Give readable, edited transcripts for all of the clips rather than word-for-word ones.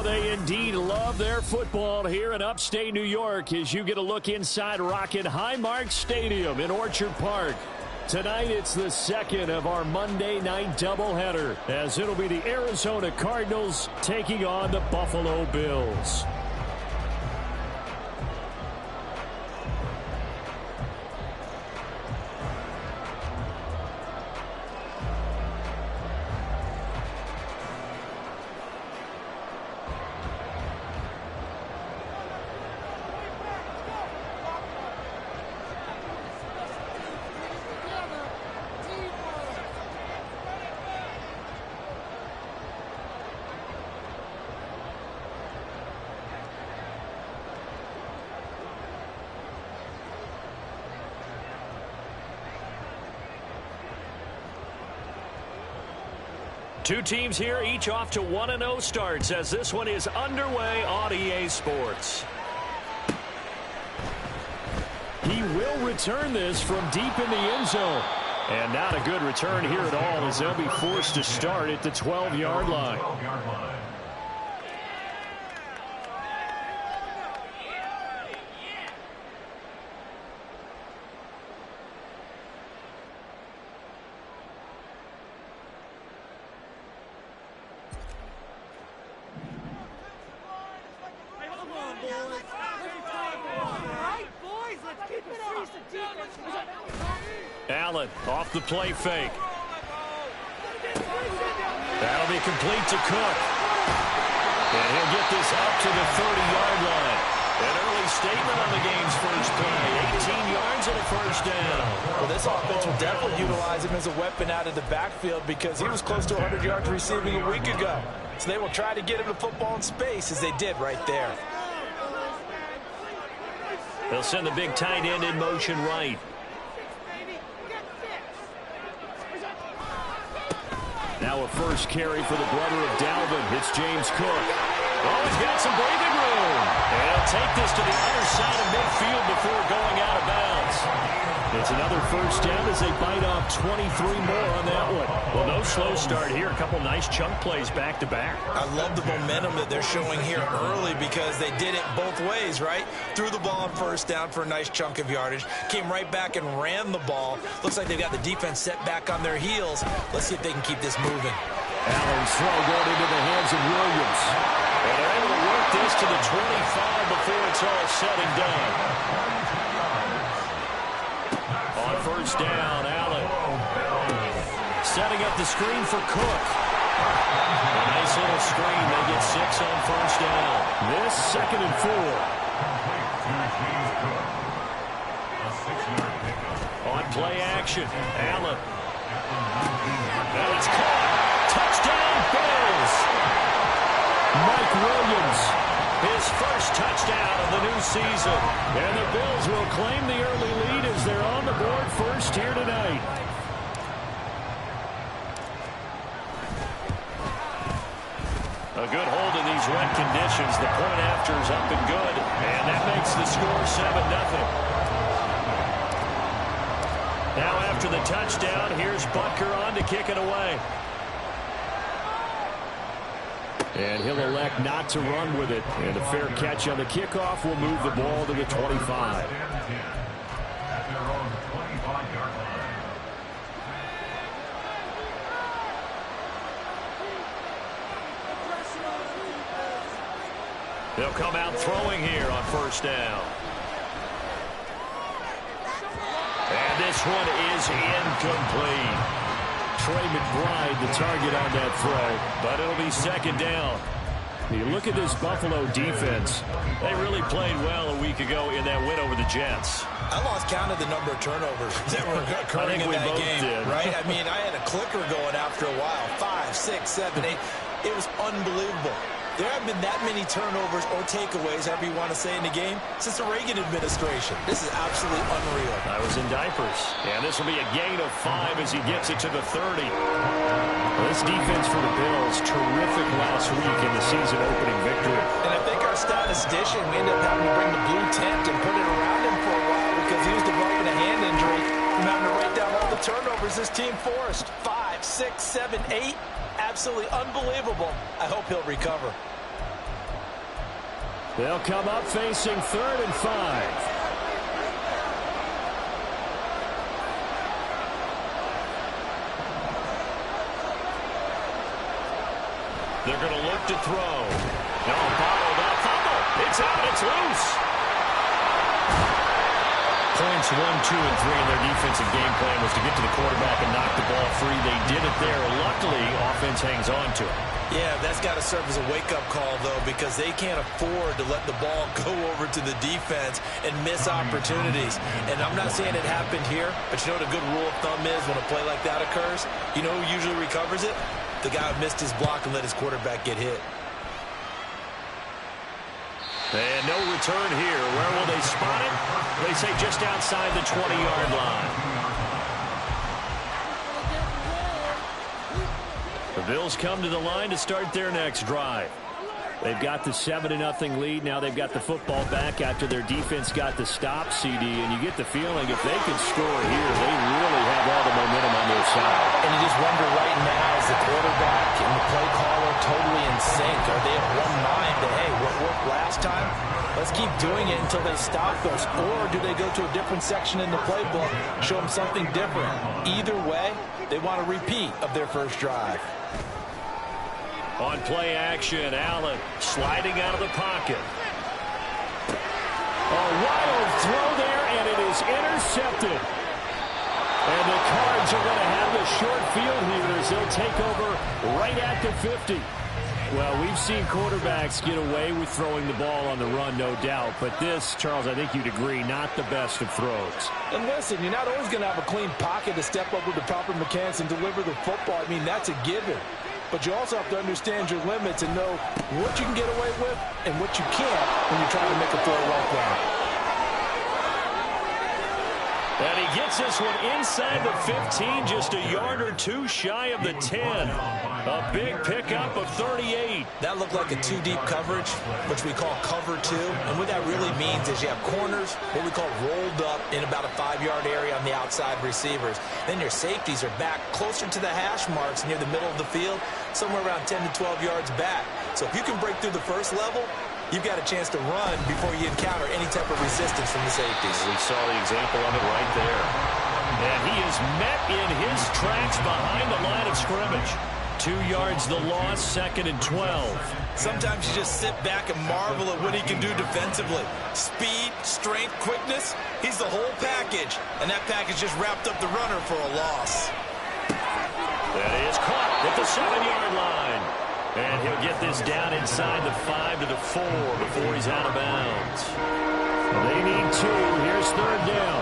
Oh, they indeed love their football here in upstate New York as you get a look inside Rocket Highmark Stadium in Orchard Park. Tonight, it's the second of our Monday night doubleheader, as it'll be the Arizona Cardinals taking on the Buffalo Bills. Two teams here, each off to 1-0 starts as this one is underway on EA Sports. He will return this from deep in the end zone. And not a good return here at all as they'll be forced to start at the 12-yard line. Allen off the play fake. That'll be complete to Cook. And he'll get this up to the 30-yard line. An early statement on the game's first play. 18 yards and a first down. Well, this offense will definitely utilize him as a weapon out of the backfield because he was close to 100 yards receiving a week ago. So they will try to get him the football in space as they did right there. They'll send the big tight end in motion right. Now a first carry for the brother of Dalvin. It's James Cook. Oh, he's got some breathing room. And he'll take this to the other side of midfield before going out of bounds. It's another first down as they bite off 23 more on that one. Well, no slow start here. A couple nice chunk plays back-to-back. I love the momentum that they're showing here early because they did it both ways, right? Threw the ball on first down for a nice chunk of yardage. Came right back and ran the ball. Looks like they've got the defense set back on their heels. Let's see if they can keep this moving. Allen's throw going into the hands of Williams. And they're able to work this to the 25 before it's all said and done. On first down, Allen setting up the screen for Cook. A nice little screen. They get 6 on first down. This 2nd and 4. On play action, Allen. Now it's caught. Touchdown, Bills. Mike Williams, his first touchdown of the new season. And the Bills will claim the early lead as they're on the board first here tonight. A good hold in these wet conditions. The point after is up and good. And that makes the score 7-0. Now after the touchdown, here's Butker on to kick it away. And he'll elect not to run with it. And a fair catch on the kickoff will move the ball to the 25. They'll come out throwing here on first down. And this one is incomplete. Trey McBride, the target on that throw, but it'll be 2nd down. You look at this Buffalo defense. They really played well a week ago in that win over the Jets. I lost count of the number of turnovers that were occurring in that game, right? I mean, I had a clicker going after a while. 5, 6, 7, 8. It was unbelievable. There haven't been that many turnovers or takeaways, however you want to say, in the game since the Reagan administration. This is absolutely unreal. I was in diapers. And this will be a gain of 5 as he gets it to the 30. Well, this defense for the Bills, terrific last week in the season-opening victory. And I think our statistician, we ended up having to bring the blue tent and put it around him for a while because he was developing a hand injury from having to write down all the turnovers this team forced. 5, 6, 7, 8. Absolutely unbelievable. I hope he'll recover. They'll come up facing 3rd and 5. They're going to look to throw. No, bottled up. Fumble. It's out. It's loose. Points 1, 2, and 3 in their defensive game plan was to get to the quarterback and knock the ball free. They did it there. Luckily, offense hangs on to it. Yeah, that's got to serve as a wake-up call, though, because they can't afford to let the ball go over to the defense and miss opportunities. And I'm not saying it happened here, but you know what a good rule of thumb is when a play like that occurs? You know who usually recovers it? The guy who missed his block and let his quarterback get hit. And no return here. Where will they spot it? They say just outside the 20-yard line. The Bills come to the line to start their next drive. They've got the 7-0 lead. Now they've got the football back after their defense got the stop, CD. And you get the feeling if they could score here, they really have all the momentum on their side. And you just wonder right now, is the quarterback and the play caller totally in sync? Are they of one mind that, hey, what worked last time? Let's keep doing it until they stop us. Or do they go to a different section in the playbook, show them something different? Either way, they want a repeat of their first drive. On play action, Allen sliding out of the pocket. A wild throw there, and it is intercepted. And the Cards are going to have a short field here as they'll take over right at the 50. Well, we've seen quarterbacks get away with throwing the ball on the run, no doubt. But this, Charles, I think you'd agree, not the best of throws. And listen, you're not always going to have a clean pocket to step up with the proper mechanics and deliver the football. I mean, that's a given. But you also have to understand your limits and know what you can get away with and what you can't when you're trying to make a throw like that. And he gets this one inside the 15, just a yard or two shy of the 10. A big pickup of 38. That looked like a two-deep coverage, which we call cover two. And what that really means is you have corners, what we call rolled up in about a 5-yard area on the outside receivers. Then your safeties are back closer to the hash marks near the middle of the field, somewhere around 10 to 12 yards back. So if you can break through the first level, you've got a chance to run before you encounter any type of resistance from the safeties. We saw the example of it right there. And he is met in his tracks behind the line of scrimmage. 2 yards the loss, 2nd and 12. Sometimes you just sit back and marvel at what he can do defensively. Speed, strength, quickness, he's the whole package. And that package just wrapped up the runner for a loss. That is caught at the 7-yard line. And he'll get this down inside the 5 to the 4 before he's out of bounds. They need 2. Here's 3rd down.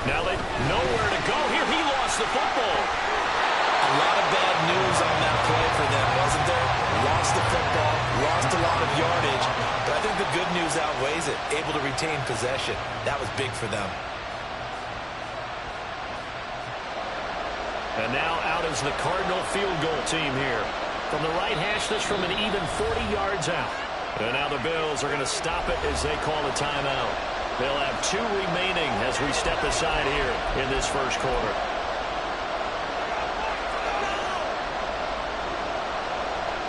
Now they nowhere to go here. He lost the football. A lot of bad news on that play for them, wasn't there? Lost the football, lost a lot of yardage. But I think the good news outweighs it. Able to retain possession. That was big for them. And now out is the Cardinal field goal team here. From the right hash, this from an even 40 yards out. And now the Bills are going to stop it as they call a timeout. They'll have 2 remaining as we step aside here in this first quarter.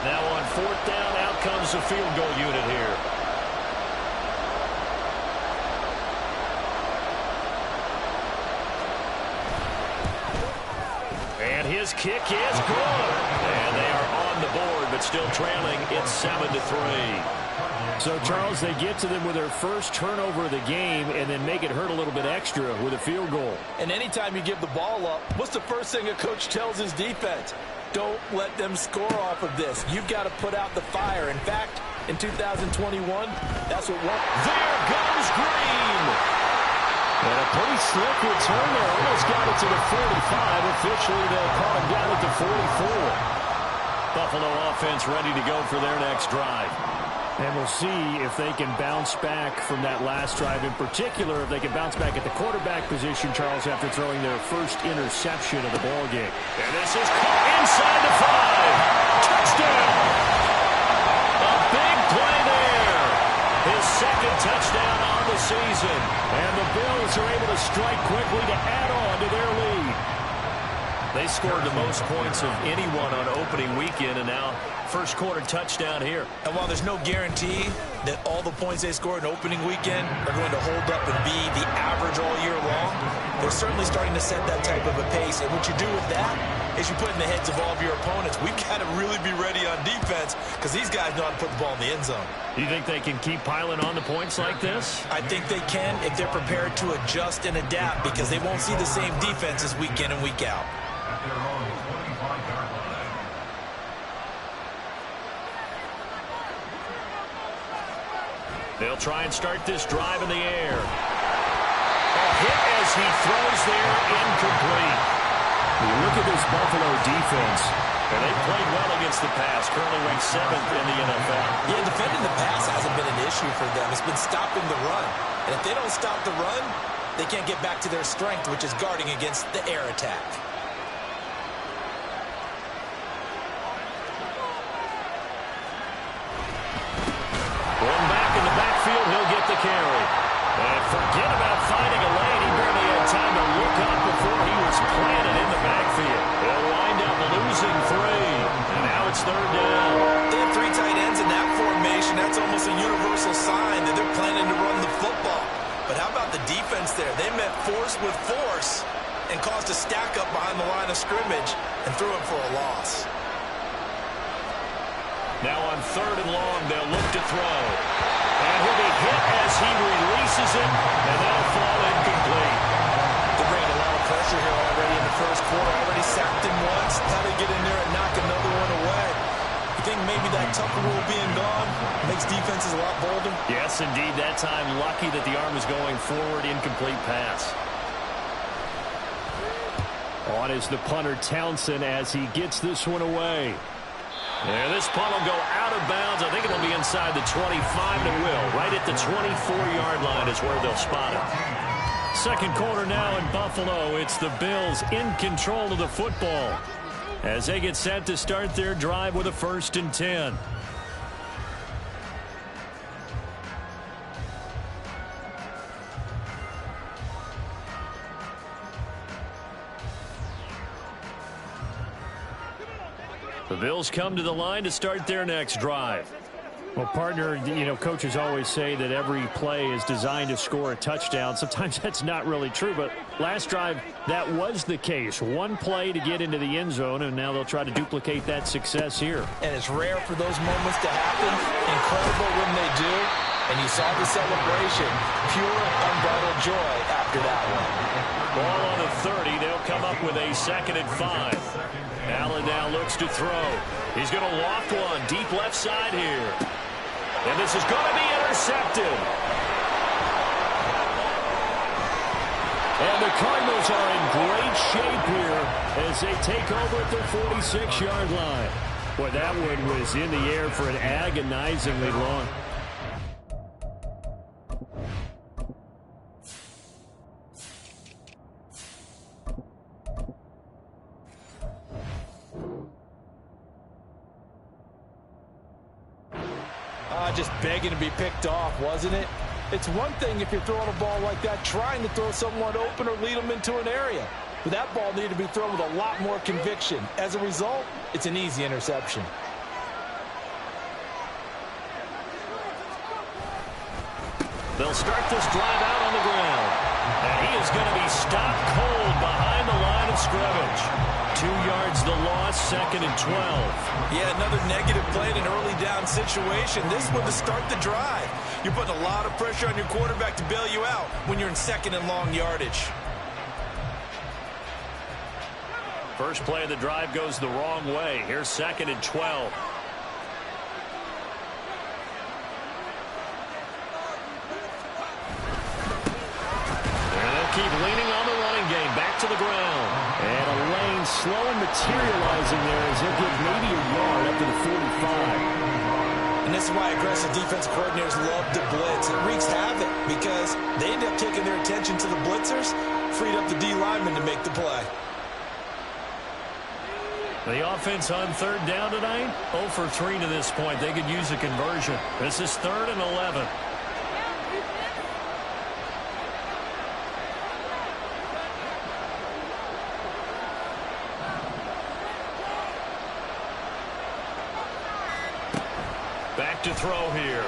Now on 4th down, out comes the field goal unit here. And his kick is good. And they are on the board, but still trailing. It's 7-3. So, Charles, they get to them with their first turnover of the game and then make it hurt a little bit extra with a field goal. And anytime you give the ball up, what's the first thing a coach tells his defense? Don't let them score off of this. You've got to put out the fire. In fact, in 2021, that's what worked. There goes Green. And a pretty slick return there. Almost got it to the 45. Officially, they'll call him down at the 44. Buffalo offense ready to go for their next drive. And we'll see if they can bounce back from that last drive. In particular, if they can bounce back at the quarterback position, Charles, after throwing their first interception of the ballgame. And this is caught inside the 5. Touchdown! A big play there. His second touchdown on the season. And the Bills are able to strike quickly to add on to their lead. They scored the most points of anyone on opening weekend, and now first quarter touchdown here. And while there's no guarantee that all the points they scored in opening weekend are going to hold up and be the average all year long, they're certainly starting to set that type of a pace. And what you do with that is you put in the heads of all of your opponents, we've got to really be ready on defense because these guys know how to put the ball in the end zone. Do you think they can keep piling on the points like this? I think they can if they're prepared to adjust and adapt, because they won't see the same defenses week in and week out. They'll try and start this drive in the air. A hit as he throws there, incomplete. Look at this Buffalo defense. And they played well against the pass, currently ranked 7th in the NFL. Yeah, defending the pass hasn't been an issue for them. It's been stopping the run. And if they don't stop the run, they can't get back to their strength, which is guarding against the air attack. One back in the backfield, he'll get the carry. And forget about finding a lane. He barely had time to look up before he was planted in the backfield. They'll wind up losing 3. And now it's 3rd down. They have 3 tight ends in that formation. That's almost a universal sign that they're planning to run the football. But how about the defense there? They met force with force and caused a stack up behind the line of scrimmage and threw him for a loss. Now on 3rd and long, they'll look to throw. And he'll be hit as he releases it, and that'll fall incomplete. They're bringing a lot of pressure here already in the first quarter. Already sacked him once. How to get in there and knock another one away. You think maybe that Tucker rule being gone makes defenses a lot bolder? Yes, indeed. That time, lucky that the arm was going forward. Incomplete pass. On is the punter, Townsend, as he gets this one away. And this punt will go out of bounds. I think it'll be inside the 25, and it will. Right at the 24-yard line is where they'll spot it. Second quarter now in Buffalo. It's the Bills in control of the football as they get set to start their drive with a 1st and 10. The Bills come to the line to start their next drive. Well, partner, you know, coaches always say that every play is designed to score a touchdown. Sometimes that's not really true, but last drive, that was the case. One play to get into the end zone, and now they'll try to duplicate that success here. And it's rare for those moments to happen. Incredible when they do. And you saw the celebration. Pure, unbridled joy after that one. Ball on the 30. They'll come up with a 2nd and 5. Allen now looks to throw. He's going to loft one deep left side here. And this is going to be intercepted. And the Cardinals are in great shape here as they take over at their 46-yard line. Boy, that one was in the air for an agonizingly long. Just begging to be picked off, wasn't it? It's one thing if you're throwing a ball like that, trying to throw someone open or lead them into an area. But that ball needed to be thrown with a lot more conviction. As a result, it's an easy interception. They'll start this drive out on the ground. And he is going to be stopped cold behind the line of scrimmage. 2 yards the loss, 2nd and 12. Yeah, another negative play in an early down situation. This one to start the drive. You're putting a lot of pressure on your quarterback to bail you out when you're in 2nd and long yardage. First play of the drive goes the wrong way. Here's 2nd and 12. Keep leaning on the running game. Back to the ground. And a lane slow and materializing there as he'll get maybe a yard up to the 45. And this is why aggressive defensive coordinators love to blitz. It wreaks havoc because they end up taking their attention to the blitzers, freed up the D lineman to make the play. The offense on 3rd down tonight, 0 for 3 to this point. They could use a conversion. This is 3rd and 11. Cook to throw here.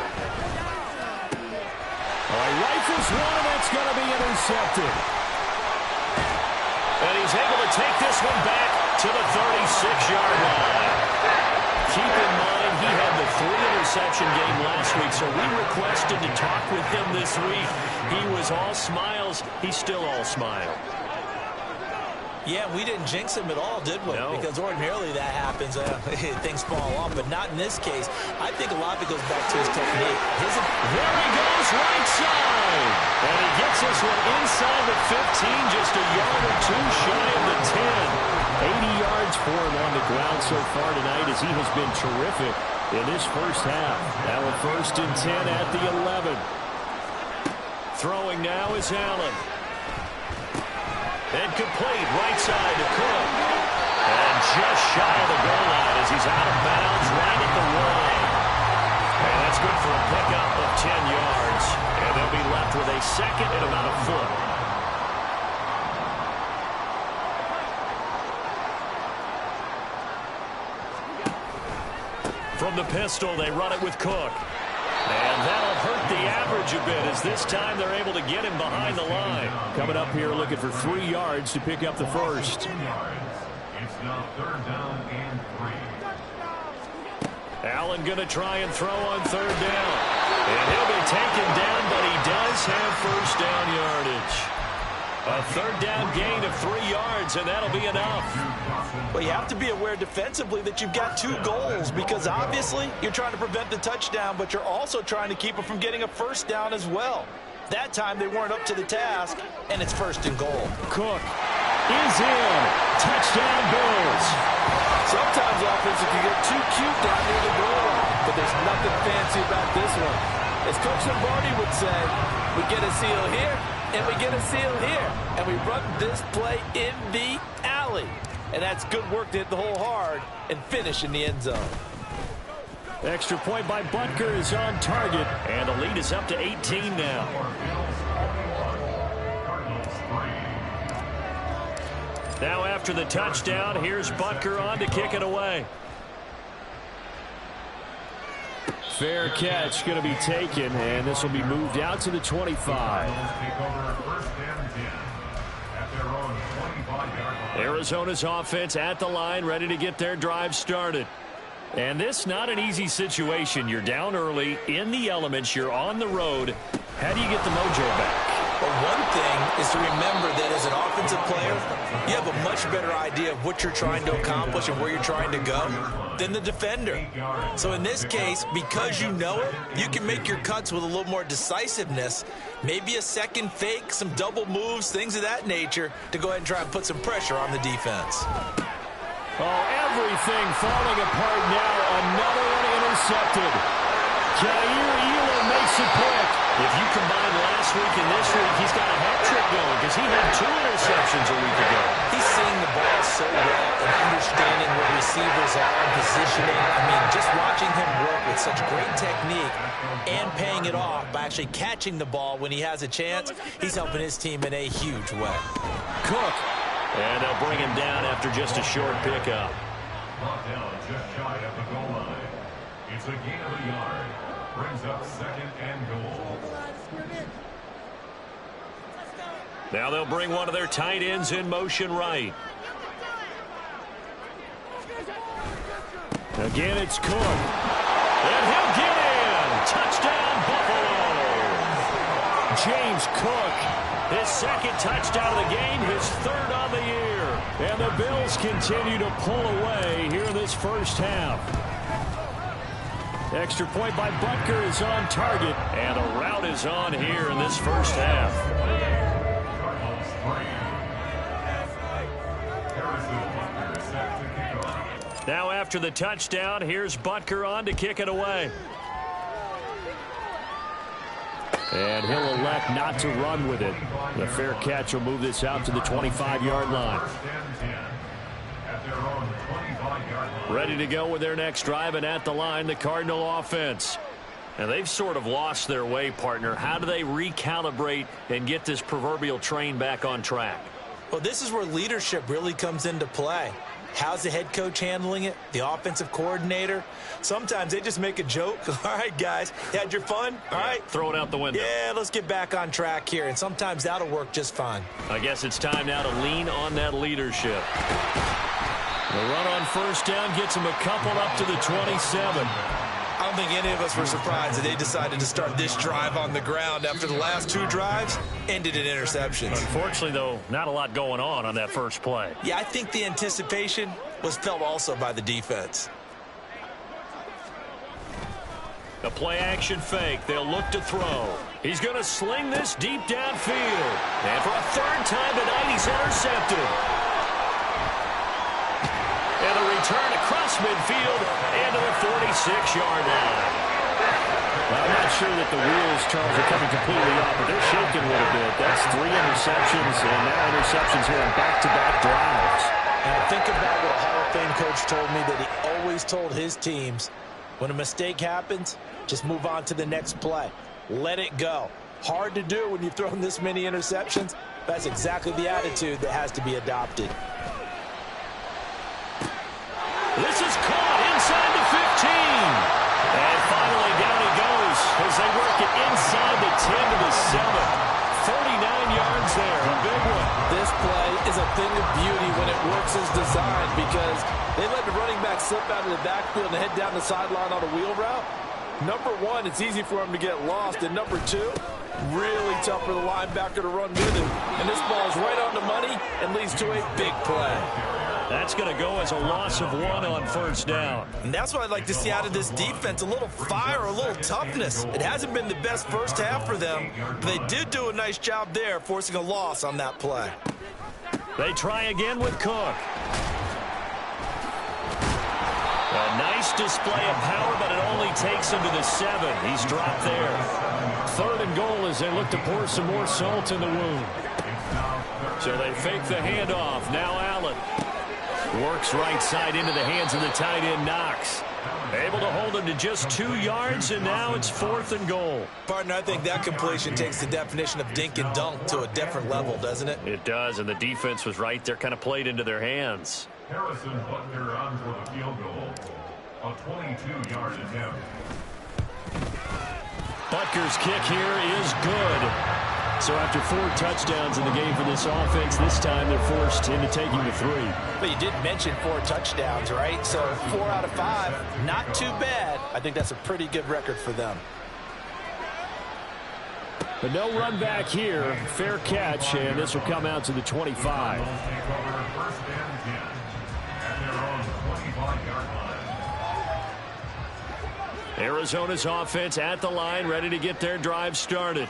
He rifles one, and that's going to be intercepted. And he's able to take this one back to the 36-yard line. Keep in mind, he had the 3-interception game last week, so we requested to talk with him this week. He was all smiles. He's still all smile. Yeah, we didn't jinx him at all, did we? No. Because ordinarily that happens. Things fall off, but not in this case. I think a lot of it goes back to his technique. There he goes, right side. And he gets this one inside the 15, just a yard or two shy of the 10. 80 yards for him on the ground so far tonight as he has been terrific in this first half. Now a 1st and 10 at the 11. Throwing now is Allen. And complete, right side to Cook. And just shy of the goal line as he's out of bounds right at the 1. And that's good for a pickup of 10 yards. And they'll be left with a second and about a foot. From the pistol, they run it with Cook. And that'll hurt the average a bit as this time they're able to get him behind the line. Coming up here looking for 3 yards to pick up the first. It's now 3rd down and 3. Allen going to try and throw on 3rd down. And he'll be taken down, but he does have 1st down yardage. A 3rd down gain of 3 yards, and that'll be enough. Well, you have to be aware defensively that you've got 2 goals because obviously you're trying to prevent the touchdown, but you're also trying to keep it from getting a 1st down as well. That time they weren't up to the task, and it's 1st and goal. Cook is in. Touchdown Bills. Sometimes offenses can get too cute down near the goal line, but there's nothing fancy about this one. As Coach Lombardi would say, we get a seal here, and we get a seal here, and we run this play in the alley. And that's good work to hit the hole hard and finish in the end zone. Extra point by Butker is on target, and the lead is up to 18 now. Now after the touchdown, here's Butker on to kick it away. Fair catch going to be taken, and this will be moved out to the 25. Arizona's offense at the line, ready to get their drive started. And this not an easy situation. You're down early, in the elements, you're on the road. How do you get the mojo back? Well, one thing is to remember that as an offensive player, you have a much better idea of what you're trying to accomplish and where you're trying to go than the defender. So in this case, because you know it, you can make your cuts with a little more decisiveness, maybe a second fake, some double moves, things of that nature, to go ahead and try and put some pressure on the defense. Oh, everything falling apart now. Another one intercepted. Jair Elam makes a pick. If you combine last week and this week, he's got a hat trick going because he had 2 interceptions a week ago. He's seeing the ball so well and understanding where receivers are and positioning. I mean, just watching him work with such great technique and paying it off by actually catching the ball when he has a chance, he's helping his team in a huge way. Cook. And they'll bring him down after just a short pickup. Brought down just shy of the goal line. It's a gain of a yard. Brings up 2nd and goal. Now they'll bring one of their tight ends in motion right. Again, it's Cook. And he'll get in. Touchdown, Buffalo. James Cook, his 2nd touchdown of the game, his 3rd on the year. And the Bills continue to pull away here in this first half. Extra point by Butker is on target, and a rout is on here in this first half. Now after the touchdown, here's Butker on to kick it away. And he'll elect not to run with it. The fair catch will move this out to the 25-yard line. Ready to go with their next drive, and at the line, the Cardinal offense. And they've sort of lost their way, partner. How do they recalibrate and get this proverbial train back on track? Well, this is where leadership really comes into play. How's the head coach handling it? The offensive coordinator? Sometimes they just make a joke. All right, guys, you had your fun? All right. Throw it out the window. Yeah, let's get back on track here, and sometimes that'll work just fine. I guess it's time now to lean on that leadership. The run on first down gets them a couple up to the 27. I don't think any of us were surprised that they decided to start this drive on the ground after the last 2 drives ended in interceptions. Unfortunately, though, not a lot going on that first play. Yeah, I think the anticipation was felt also by the defense. A play-action fake. They'll look to throw. He's going to sling this deep downfield. And for a third time tonight, he's intercepted. And a return across midfield and to the 46-yard line. I'm not sure that the wheels, Charles, are coming completely off, but they're shaking a little bit. That's 3 interceptions, and now interceptions here in back-to-back drives. And think about what a Hall of Fame coach told me, that he always told his teams, when a mistake happens, just move on to the next play. Let it go. Hard to do when you've thrown this many interceptions. That's exactly the attitude that has to be adopted. This is caught inside the 15. And finally down he goes as they work it inside the 10 to the 7. 49 yards there, a big one. This play is a thing of beauty when it works as designed, because they let the running back slip out of the backfield and head down the sideline on a wheel route. Number 1, it's easy for him to get lost. And number 2, really tough for the linebacker to run with him. And this ball is right on the money and leads to a big play. That's going to go as a loss of 1 on first down. And that's what I'd like to see out of this defense, a little fire, a little toughness. It hasn't been the best first half for them, but they did do a nice job there, forcing a loss on that play. They try again with Cook. A nice display of power, but it only takes him to the 7. He's dropped there. 3rd and goal as they look to pour some more salt in the wound. So they fake the handoff. Now Allen works right side into the hands of the tight end, Knox. Able to hold him to just 2 yards, and now it's 4th and goal. Partner, I think that completion takes the definition of dink and dunk to a different level, doesn't it? It does, and the defense was right there, kind of played into their hands. Harrison Butker on for the field goal. A 22-yard attempt. Butker's kick here is good. So after 4 touchdowns in the game for this offense, this time they're forced into taking the 3. But you did mention 4 touchdowns, right? So 4 out of 5, not too bad. I think that's a pretty good record for them. But no run back here. Fair catch, and this will come out to the 25. Take over first and 10 at their own 25-yard line. Arizona's offense at the line, ready to get their drive started.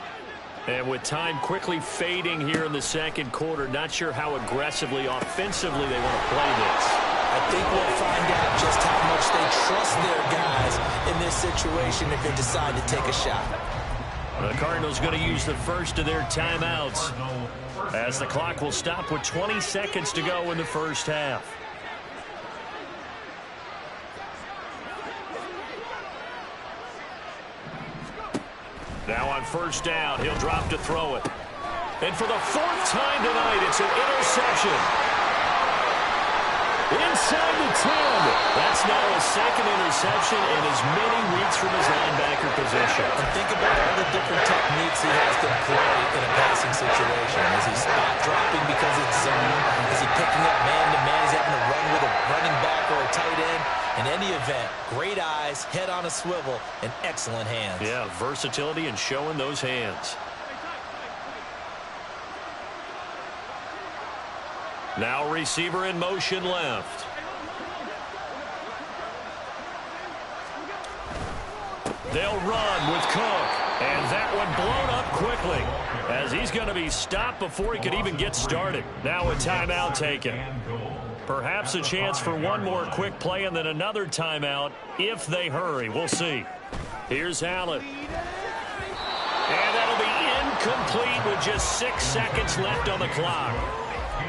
And with time quickly fading here in the second quarter, not sure how aggressively, offensively they want to play this. I think we'll find out just how much they trust their guys in this situation if they decide to take a shot. The Cardinals going to use the first of their timeouts as the clock will stop with 20 seconds to go in the first half. Now on first down, he'll drop to throw it. And for the 4th time tonight, it's an interception. Inside the 10. That's now a 2nd interception in as many weeks from his linebacker position. And think about all the different techniques he has to play in a passing situation. Is he spot dropping because it's zone? Is he picking up man-to-man? Is he having to run with a running back or a tight end? In any event, great eyes, head on a swivel, and excellent hands. Yeah, versatility and showing those hands. Now receiver in motion left. They'll run with Cook. And that one blown up quickly as he's going to be stopped before he could even get started. Now a timeout taken. Perhaps a chance for one more quick play and then another timeout if they hurry. We'll see. Here's Allen. And that'll be incomplete with just 6 seconds left on the clock.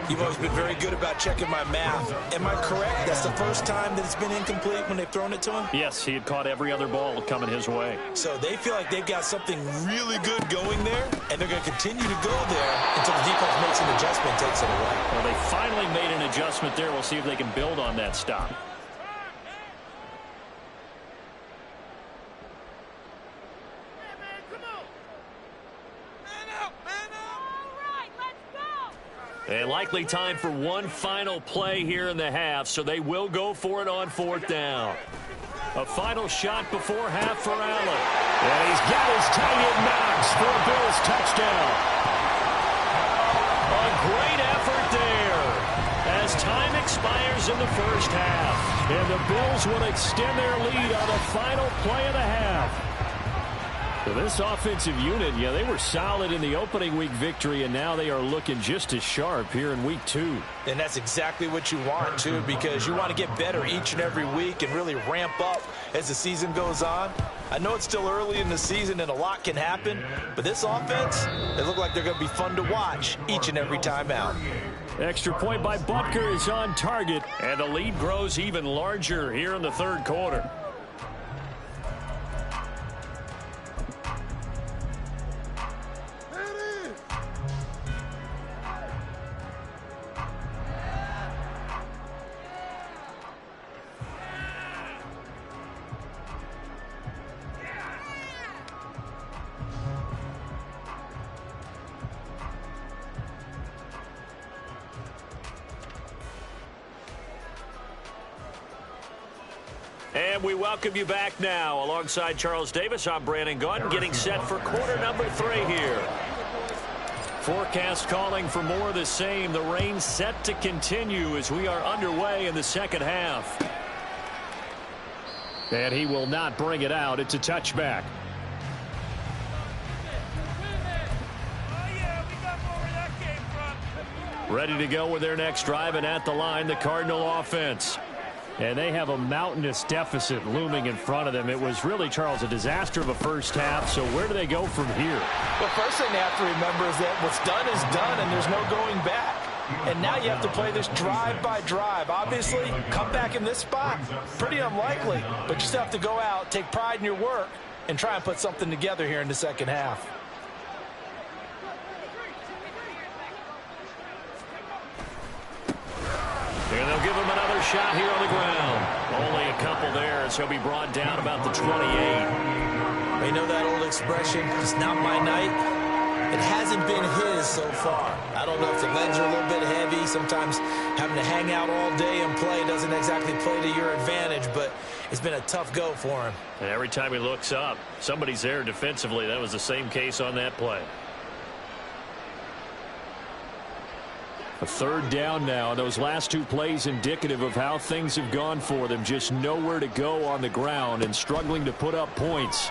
You've always been very good about checking my math. Am I correct? That's the first time that it's been incomplete when they've thrown it to him? Yes, he had caught every other ball coming his way. So they feel like they've got something really good going there, and they're going to continue to go there until the defense makes an adjustment, takes it away. Well, they finally made an adjustment there. We'll see if they can build on that stop. And likely time for one final play here in the half, so they will go for it on 4th down. A final shot before half for Allen. And he's got his tight end Knox for a Bills touchdown. A great effort there as time expires in the first half. And the Bills will extend their lead on the final play of the half. So this offensive unit, yeah, they were solid in the opening week victory, and now they are looking just as sharp here in week 2. And that's exactly what you want, too, because you want to get better each and every week and really ramp up as the season goes on. I know it's still early in the season and a lot can happen, but this offense, they look like they're going to be fun to watch each and every time out. Extra point by Butker is on target, and the lead grows even larger here in the 3rd quarter. And we welcome you back now. Alongside Charles Davis, I'm Brandon Gaudin, getting set for quarter number 3 here. Forecast calling for more of the same. The rain set to continue as we are underway in the second half. And he will not bring it out. It's a touchback. Ready to go with their next drive, and at the line, the Cardinal offense. And they have a mountainous deficit looming in front of them. It was really, Charles, a disaster of a first half. So where do they go from here? The first thing they have to remember is that what's done is done, and there's no going back. And now you have to play this drive by drive. Obviously, come back in this spot, pretty unlikely. But you still have to go out, take pride in your work, and try and put something together here in the second half. And they'll give him another shot here on the ground. Only a couple there as he'll be brought down about the 28. You know that old expression, it's not my night. It hasn't been his so far. I don't know if the legs are a little bit heavy. Sometimes having to hang out all day and play doesn't exactly play to your advantage, but it's been a tough go for him. And every time he looks up, somebody's there defensively. That was the same case on that play. A 3rd down now. Those last 2 plays indicative of how things have gone for them. Just nowhere to go on the ground and struggling to put up points.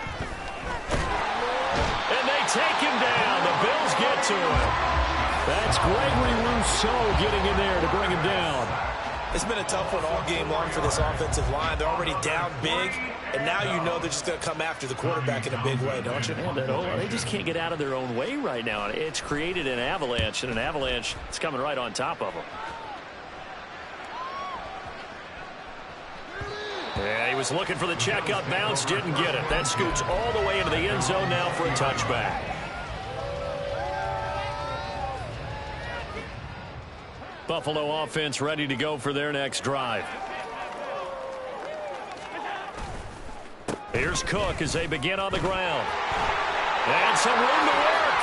And they take him down. The Bills get to him. That's Gregory Rousseau getting in there to bring him down. It's been a tough one all game long for this offensive line. They're already down big, and now you know they're just going to come after the quarterback in a big way, don't you? Yeah, they just can't get out of their own way right now. It's created an avalanche, and an avalanche is coming right on top of them. Yeah, he was looking for the checkup bounce, didn't get it. That scoots all the way into the end zone now for a touchback. Buffalo offense ready to go for their next drive. Here's Cook as they begin on the ground. And some room to work.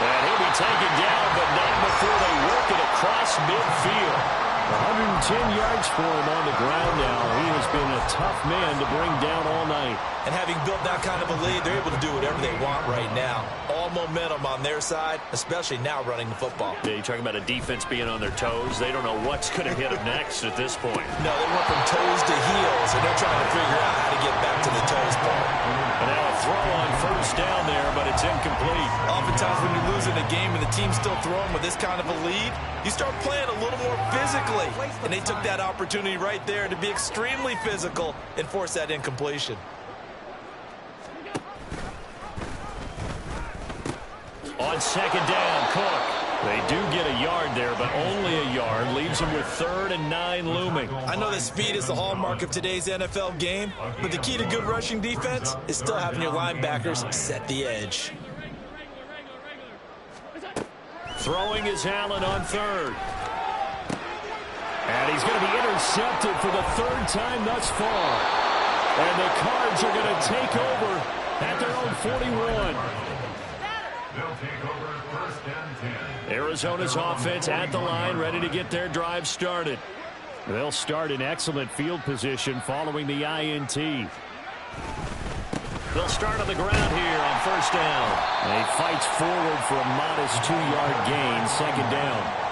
And he'll be taken down, but not before they work it across midfield. 110 yards for him on the ground now. He has been a tough man to bring down all night. And having built that kind of a lead, they're able to do whatever they want right now. All momentum on their side, especially now running the football. Yeah, you're talking about a defense being on their toes. They don't know what's going to hit them next at this point. No, they went from toes to heels, and they're trying to figure out how to get back to the toes part. And now a throw on 1st down there, but it's incomplete. Oftentimes when you're losing a game and the team's still throwing with this kind of a lead, you start playing a little more physically. And they took that opportunity right there to be extremely physical and force that incompletion. On 2nd down, Cook They do get a yard there, but only a yard. Leaves them with 3rd and 9 looming. I know that speed is the hallmark of today's NFL game, but the key to good rushing defense is still having your linebackers set the edge. Throwing is Allen on 3rd. And he's going to be intercepted for the 3rd time thus far. And the Cards are going to take over at their own 41. They'll take over 1st and 10. Arizona's offense at the line, ready to get their drive started. They'll start in excellent field position following the INT. They'll start on the ground here on 1st down. He fights forward for a modest 2-yard gain, 2nd down.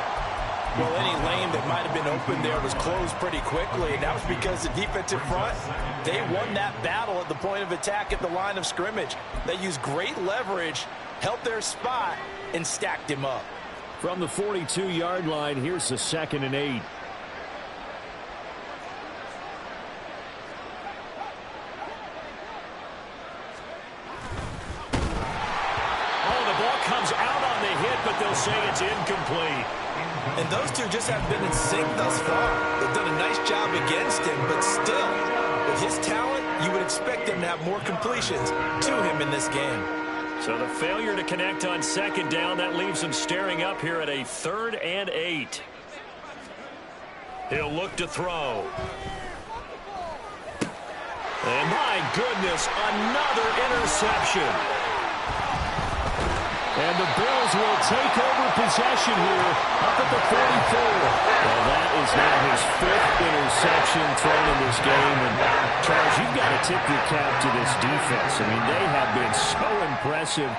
Well, any lane that might have been open there was closed pretty quickly, and that was because the defensive front, they won that battle at the point of attack at the line of scrimmage. They used great leverage, held their spot, and stacked him up. From the 42-yard line, here's the 2nd and 8. Oh, the ball comes out on the hit, but they'll say it's incomplete. And those two just have been in sync thus far. They've done a nice job against him, but still, with his talent, you would expect him to have more completions to him in this game. So the failure to connect on 2nd down, that leaves him staring up here at a 3rd and 8. He'll look to throw. And my goodness, another interception. And the Bills will take over possession here up at the 44. Well, that is now his 5th interception thrown in this game. And, Charles, you've got to tip your cap to this defense. I mean, they have been so impressive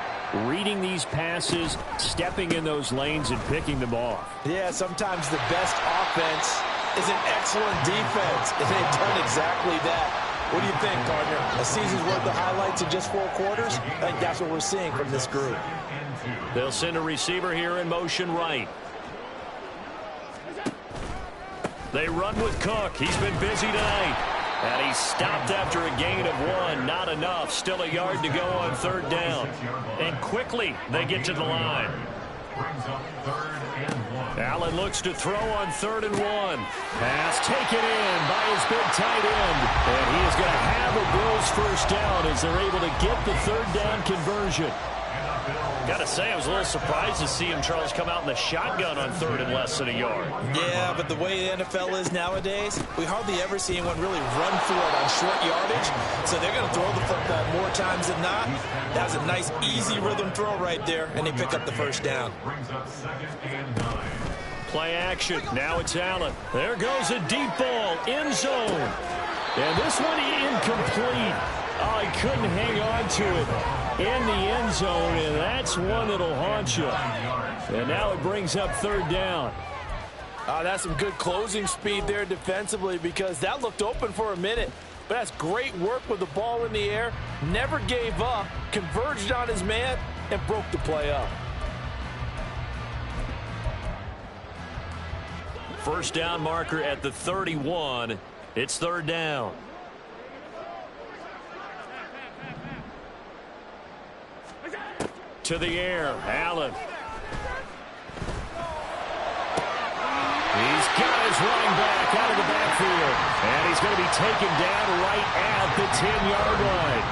reading these passes, stepping in those lanes, and picking them off. Yeah, sometimes the best offense is an excellent defense, and they've done exactly that. What do you think, partner? A season's worth of highlights in just 4 quarters? I think that's what we're seeing from this group. They'll send a receiver here in motion right. They run with Cook. He's been busy tonight. And he's stopped after a gain of 1. Not enough. Still a yard to go on 3rd down. And quickly they get to the line. Allen looks to throw on 3rd and 1. Pass taken in by his big tight end. And he is going to have a Bills 1st down as they're able to get the 3rd down conversion. Got to say, I was a little surprised to see him, Charles, come out in the shotgun on 3rd and less than a yard. Yeah, but the way the NFL is nowadays, we hardly ever see anyone really run for it on short yardage. So they're going to throw the football more times than not. That was a nice, easy rhythm throw right there, and they pick up the 1st down. Play action. Now it's Allen. There goes a deep ball. End zone. And this one incomplete. Oh, he couldn't hang on to it in the end zone, and that's one that'll haunt you. And now it brings up 3rd down. That's some good closing speed there defensively, because that looked open for a minute. But that's great work with the ball in the air. Never gave up, converged on his man, and broke the play up. 1st down marker at the 31. It's 3rd down. To the air, Allen. He's got his running back out of the backfield. And he's going to be taken down right at the 10-yard line.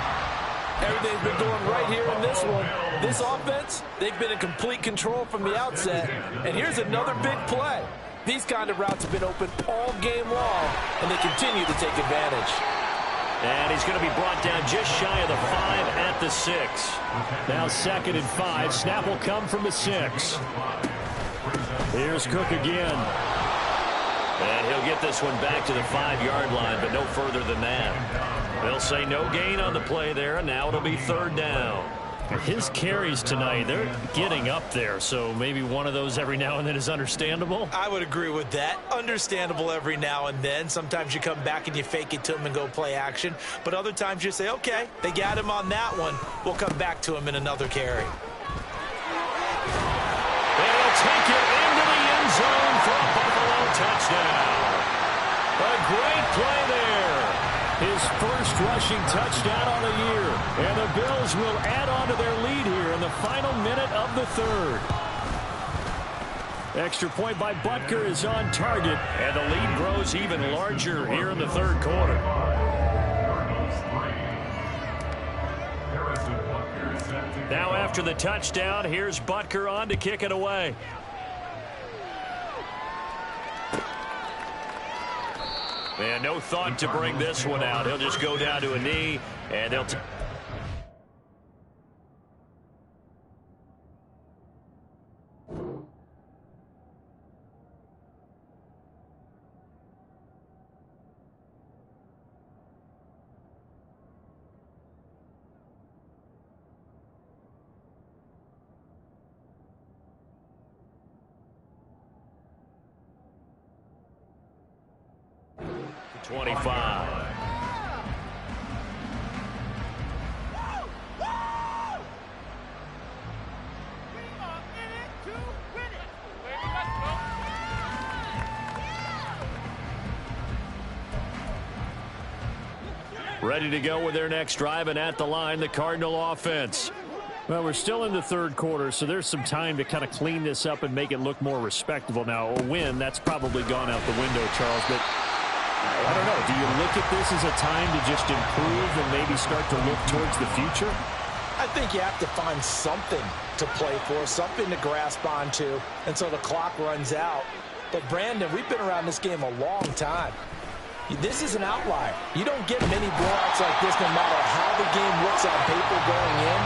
Everything's been going right here in this one. This offense, they've been in complete control from the outset. And here's another big play. These kind of routes have been open all game long, and they continue to take advantage. And he's going to be brought down just shy of the 5 at the 6. Now 2nd and 5. Snap will come from the 6. Here's Cook again. And he'll get this one back to the 5-yard line, but no further than that. They'll say no gain on the play there, and now it'll be 3rd down. His carries tonight, they're getting up there, so maybe one of those every now and then is understandable. I would agree with that. Understandable every now and then. Sometimes you come back and you fake it to him and go play action. But other times you say, okay, they got him on that one. We'll come back to him in another carry. They'll take it into the end zone for a Buffalo touchdown. A great play there. His first rushing touchdown on the year. And the Bills will add on to their lead here in the final minute of the 3rd. Extra point by Butker is on target, and the lead grows even larger here in the third quarter. Now after the touchdown, here's Butker on to kick it away. And no thought to bring this one out. He'll just go down to a knee, and they'll... Ready to go with their next drive, and at the line, the Cardinal offense. Well, we're still in the third quarter, so there's some time to kind of clean this up and make it look more respectable. Now, a win, that's probably gone out the window, Charles, but I don't know. Do you look at this as a time to just improve and maybe start to look towards the future? I think you have to find something to play for, something to grasp onto until the clock runs out. But, Brandon, we've been around this game a long time. This is an outlier. You don't get many blowouts like this no matter how the game looks on paper going in.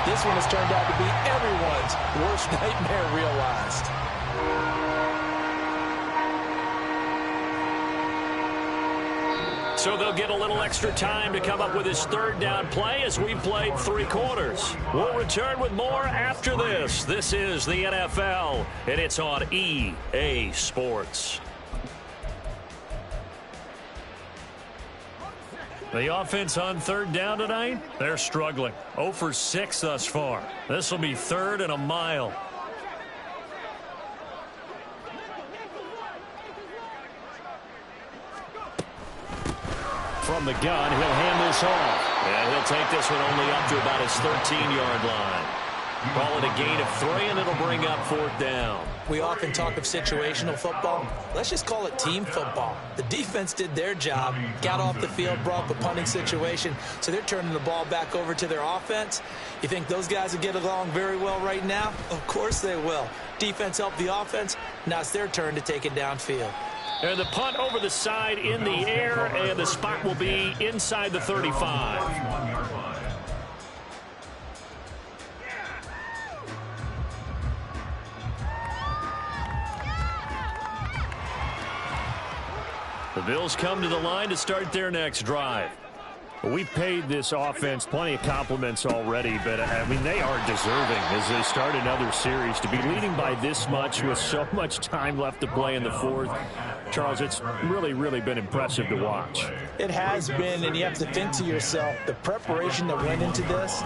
This one has turned out to be everyone's worst nightmare realized. So they'll get a little extra time to come up with his third down play as we've played 3 quarters. We'll return with more after this. This is the NFL, and it's on EA Sports. The offense on third down tonight, they're struggling. 0 for 6 thus far. This will be 3rd and a mile. From the gun, he'll hand this off. And he'll take this one only up to about his 13-yard line. Call it a gain of 3, and it'll bring up 4th down. We often talk of situational football. Let's just call it team football. The defense did their job, got off the field, brought the punting situation, so they're turning the ball back over to their offense. You think those guys will get along very well right now? Of course they will. Defense helped the offense. Now it's their turn to take it downfield. And the punt over the side in the air, and the spot will be inside the 35. The Bills come to the line to start their next drive. Well, we've paid this offense plenty of compliments already, but, I mean, they are deserving as they start another series. To be leading by this much with so much time left to play in the 4th, Charles, it's really, really been impressive to watch. It has been, and you have to think to yourself, the preparation that went into this,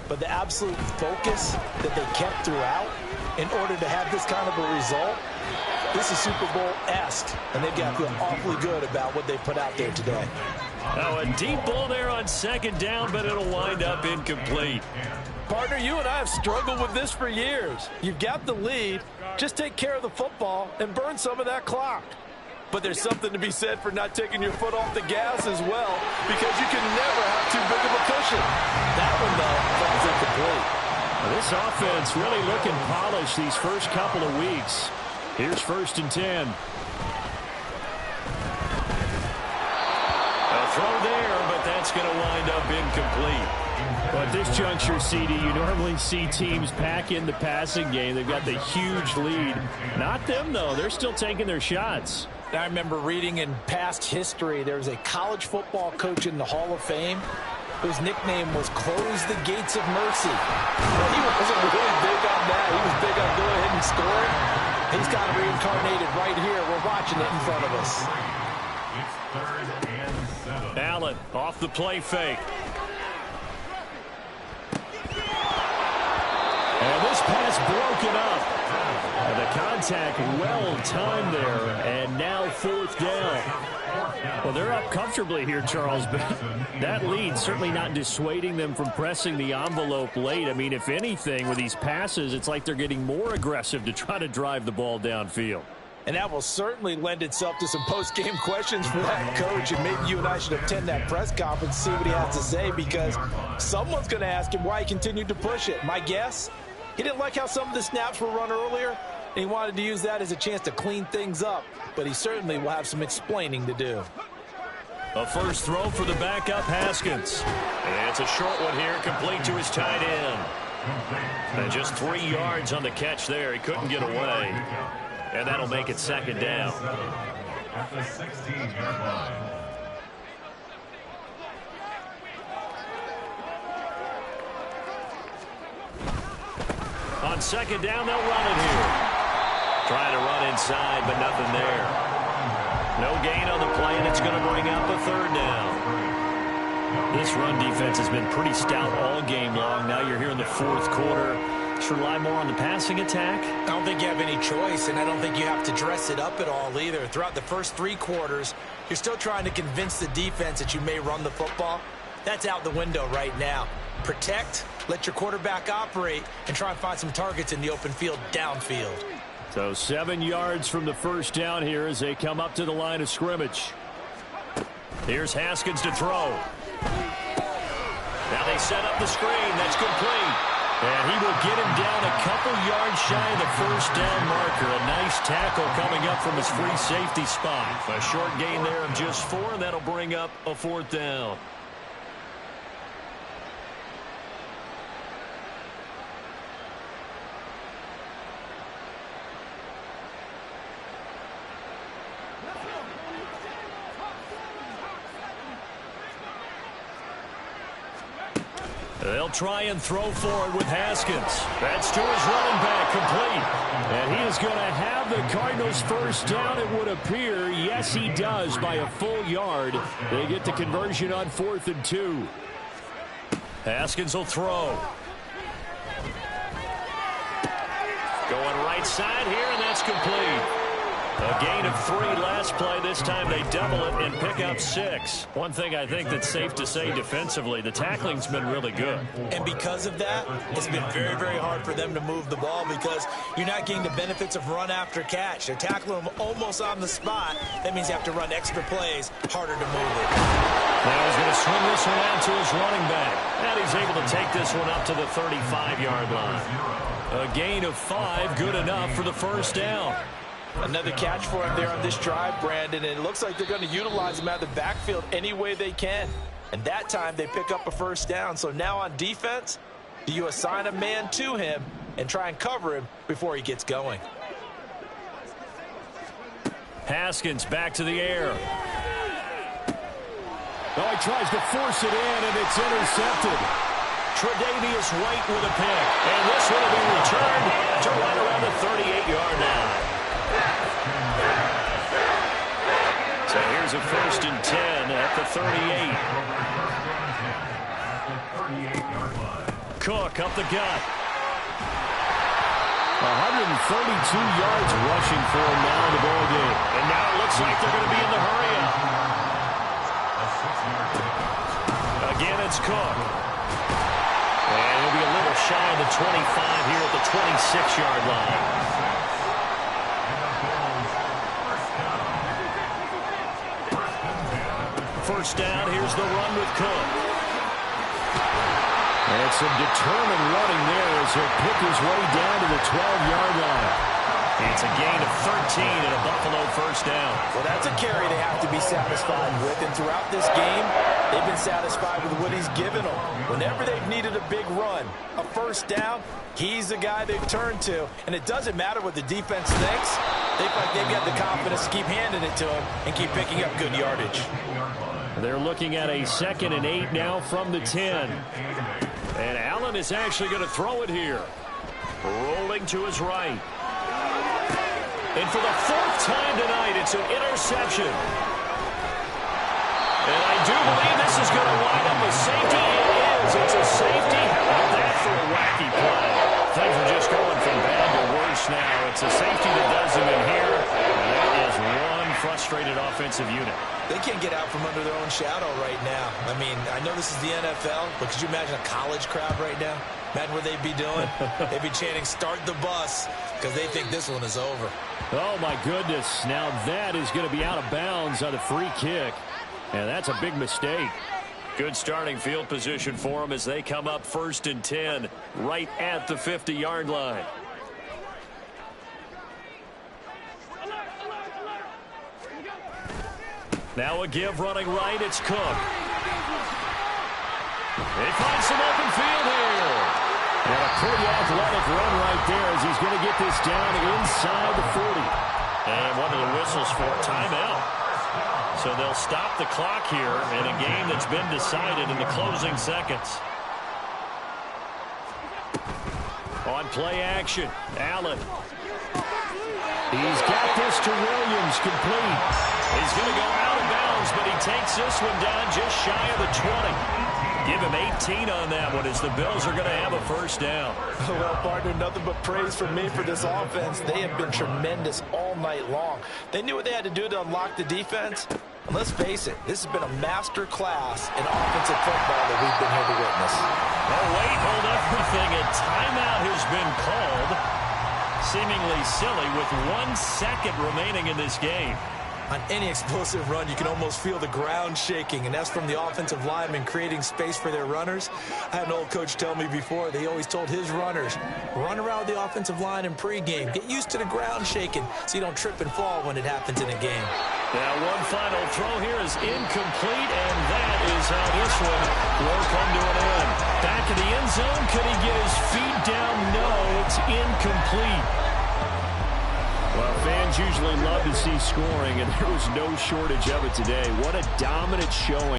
but the absolute focus that they kept throughout in order to have this kind of a result. This is Super Bowl-esque, and they've got to feel awfully good about what they put out there today. Now a deep ball there on 2nd down, but it'll wind up incomplete. Partner, you and I have struggled with this for years. You've got the lead. Just take care of the football and burn some of that clock. But there's something to be said for not taking your foot off the gas as well, because you can never have too big of a cushion. That one, though, falls incomplete. Well, this offense really looking polished these first couple of weeks. Here's 1st and 10. A throw there, but that's going to wind up incomplete. Well, at this juncture, CD, you normally see teams pack in the passing game. They've got the huge lead. Not them, though. They're still taking their shots. I remember reading in past history, there was a college football coach in the Hall of Fame whose nickname was Close the Gates of Mercy. Well, he wasn't really big on that. He was big on going ahead and scoring. He's got it reincarnated right here. We're watching it in front of us. Allen off the play fake. And this pass broken up. And the contact well timed there, and now 4th down. Well, they're up comfortably here, Charles, but that lead certainly not dissuading them from pressing the envelope late. I mean, if anything, with these passes, it's like they're getting more aggressive to try to drive the ball downfield. And that will certainly lend itself to some post-game questions for that coach. And maybe you and I should attend that press conference, see what he has to say, because someone's going to ask him why he continued to push it. My guess, he didn't like how some of the snaps were run earlier, and he wanted to use that as a chance to clean things up. But he certainly will have some explaining to do. A first throw for the backup, Haskins. And it's a short one here, complete to his tight end. And just 3 yards on the catch there. He couldn't get away. And that'll make it 2nd down. At the 16-yard line. On 2nd down, they'll run it here. Trying to run inside, but nothing there. No gain on the play, and it's going to bring up a 3rd down. This run defense has been pretty stout all game long. Now you're here in the 4th quarter. Should rely more on the passing attack? I don't think you have any choice, and I don't think you have to dress it up at all either. Throughout the first 3 quarters, you're still trying to convince the defense that you may run the football. That's out the window right now. Protect, let your quarterback operate, and try and find some targets in the open field downfield. So 7 yards from the first down here as they come up to the line of scrimmage. Here's Haskins to throw. Now they set up the screen. That's complete. And he will get him down a couple yards shy of the first down marker. A nice tackle coming up from his free safety spot. A short gain there of just 4, and that'll bring up a 4th down. They'll try and throw forward with Haskins. That's to his running back, complete. And he is going to have the Cardinals first down, it would appear. Yes, he does, by a full yard. They get the conversion on 4th and 2. Haskins will throw. Going right side here, and that's complete. A gain of 3 last play. This time they double it and pick up 6. One thing I think that's safe to say defensively, the tackling's been really good. And because of that, it's been very, very hard for them to move the ball because you're not getting the benefits of run after catch. They're tackling them almost on the spot. That means you have to run extra plays, harder to move it. Now he's going to swing this one out to his running back. And he's able to take this one up to the 35-yard line. A gain of 5, good enough for the first down. Another catch for him there on this drive, Brandon, and it looks like they're going to utilize him out of the backfield any way they can. And that time they pick up a first down. So now on defense, do you assign a man to him and try and cover him before he gets going? Haskins back to the air. Oh, he tries to force it in, and it's intercepted. Tre'Davious White with a pick. And this one will be returned to right around the 38-yard line. So here's a 1st and 10 at the 38. Cook up the gut. 132 yards rushing for him now in the ball game. And now it looks like they're going to be in the hurry up. Again, it's Cook. And he'll be a little shy of the 25 here at the 26-yard line. First down, here's the run with Cook. And some determined running there as he'll pick his way down to the 12-yard line. It's a gain of 13 and a Buffalo first down. Well, that's a carry they have to be satisfied with. And throughout this game, they've been satisfied with what he's given them. Whenever they've needed a big run, a first down, he's the guy they've turned to. And it doesn't matter what the defense thinks. They feel like they've got the confidence to keep handing it to him and keep picking up good yardage. They're looking at a 2nd and 8 now from the 10. And Allen is actually going to throw it here. Rolling to his right. And for the 4th time tonight, it's an interception. And I do believe this is going to wind up a safety. It is. It's a safety. How about that for a wacky play? Things are just going from bad to worse now. It's a safety that does them in here. And that is one frustrated offensive unit. They can't get out from under their own shadow right now. I mean, I know this is the NFL, but could you imagine a college crowd right now? Imagine what they'd be doing. They'd be chanting, "Start the bus," because they think this one is over. Oh, my goodness. Now that is going to be out of bounds on a free kick. And that's a big mistake. Good starting field position for them as they come up 1st and 10 right at the 50-yard line. Now a give running right. It's Cook. They find some open field here. And a pretty athletic run right there as he's going to get this down inside the 40. And one of the whistles for timeout. So they'll stop the clock here in a game that's been decided in the closing seconds. On play action, Allen. He's got this to Williams, complete. He's going to go out of bounds, but he takes this one down just shy of the 20. Give him 18 on that one as the Bills are going to have a first down. Well, partner, nothing but praise from me for this offense. They have been tremendous all night long. They knew what they had to do to unlock the defense. And let's face it, this has been a master class in offensive football that we've been here to witness. Oh, wait, hold everything. A timeout has been called. Seemingly silly with 1 second remaining in this game. On any explosive run, you can almost feel the ground shaking, and that's from the offensive linemen creating space for their runners. I had an old coach tell me before, they always told his runners, run around the offensive line in pregame. Get used to the ground shaking so you don't trip and fall when it happens in a game. Now one final throw here is incomplete, and that is how this one will come to an end. Back in the end zone, could he get his feet down? No, it's incomplete. Well, fans usually love to see scoring, and there was no shortage of it today. What a dominant showing.